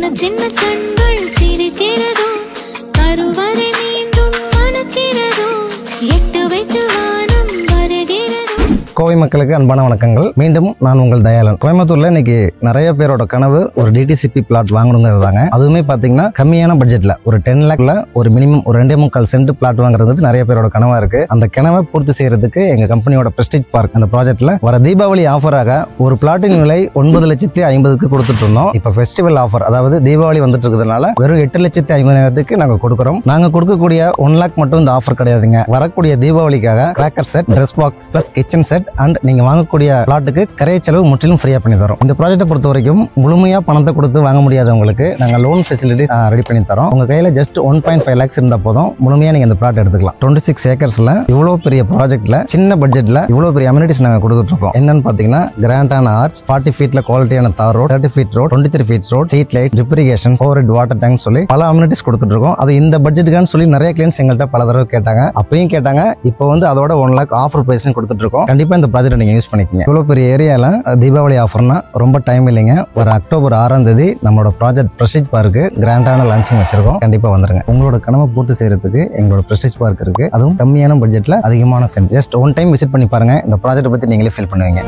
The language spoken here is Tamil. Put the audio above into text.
சின்ன சின்ன கண்கள் சிரிக்கிறதோ கருவறை மீண்டும் மணக்கிறதோ எட்டு வைத்து வானம் வருகிறதோ. கோவை மக்களுக்கு அன்பான வணக்கங்கள். மீண்டும் நான் உங்கள் தயாளன். கோயம்புத்தூர்ல இன்னைக்கு நிறைய பேரோட கனவு ஒரு டிடிசிபி பிளாட் வாங்கணுங்கிறது தாங்க. அதுவுமே பாத்தீங்கன்னா கம்மியான பட்ஜெட்ல ஒரு 10 லேக்ல ஒரு மினிமம் ஒரு 2.25 சென்ட் பிளாட் வாங்குறது நிறைய பேரோட கனவா இருக்கு. அந்த கனவை பூர்த்தி செய்யறதுக்கு எங்க கம்பெனியோட பிரஸ்டீஜ் பார்க் அந்த ப்ராஜெக்ட்ல வர தீபாவளி ஆஃபராக ஒரு பிளாட்டின் விலை 9,50,000 கொடுத்துட்டு இருந்தோம். இப்ப ஃபெஸ்டிவல் ஆஃபர், அதாவது தீபாவளி வந்துட்டு இருக்கிறதுனால வெறும் 8,50,000 நாங்க கொடுக்குறோம். நாங்க கொடுக்கக்கூடிய 1 லேக் மட்டும் இந்த ஆஃபர் கிடையாதுங்க. வரக்கூடிய தீபாவளிக்காக cracker set, dress box plus kitchen set and நீங்க வாங்கக்கூடிய பிளாட்டுக்கு கரை செலவு முற்றிலும் ஃப்ரீயா பண்ணி தரோம். இந்த ப்ராஜெக்ட்டை பொறுத்த வரைக்கும் முழுமையா பணத்தை கொடுத்து வாங்க முடியாதவங்களுக்கு நாங்க லோன் ஃபெசிலிட்டிஸ் ரெடி பண்ணி தரோம். உங்க கையில ஜஸ்ட் 1.5 lakhs இருந்தா போதும், முழுமையா நீங்க இந்த பிளாட் எடுத்துக்கலாம். 26 ஏக்கர்ஸ்ல இவ்வளவு பெரிய ப்ராஜெக்ட்ல சின்ன பட்ஜெட்ல இவ்வளவு பெரிய அமெனிட்டிஸ் நாங்க கொடுத்துட்டு இருக்கோம். என்னன்னு பாத்தீங்கன்னா கிராண்டான ஆர்ச், 40 ஃபீட்ல குவாலிட்டியான தார் road, 30 feet road, 23 feet road, street light, drip irrigation, over water tank சொல்லி பல அமெனிட்டிஸ் கொடுத்துட்டு இருக்கோம். அது இந்த பட்ஜெட்டுக்கான்னு சொல்லி நிறைய கிளைண்ட்ஸ் எங்கள்கிட்ட பல தடவை கேட்டாங்க. அப்பயும் கேட்டாங்க. இப்போ வந்து அதோட 1 லேக் ஆஃபர் பிரைஸ் கொடுத்துட்டு இருக்கோம். கண்டிப்பா இந்த ப்ராஜெக்ட் நீங்க யூஸ் பண்ணிக்கங்க. இவ்வளவு பெரிய ஏரியால தீபாவளி ஆஃபர்னா ரொம்ப டைம் இல்லைங்க. ஒரு அக்டோபர் 6ஆம் தேதி நம்மளோட ப்ராஜெக்ட் பிரஸ்டீஜ் பார்க்கு கிராண்டான லான்ச்சிங் வச்சிருக்கோம். கண்டிப்பா வந்துருங்க. உங்களோட கனவை பூர்த்தி செய்யறதுக்கு எங்களோட பிரஸ்டீஜ் பார்க் இருக்கு. அதுவும் கம்மியான பட்ஜெட்ல அதிகமான cent. Just one time visit பண்ணி பாருங்க. இந்த ப்ராஜெக்ட் பத்தி நீங்களே ஃபீல் பண்ணுவீங்க.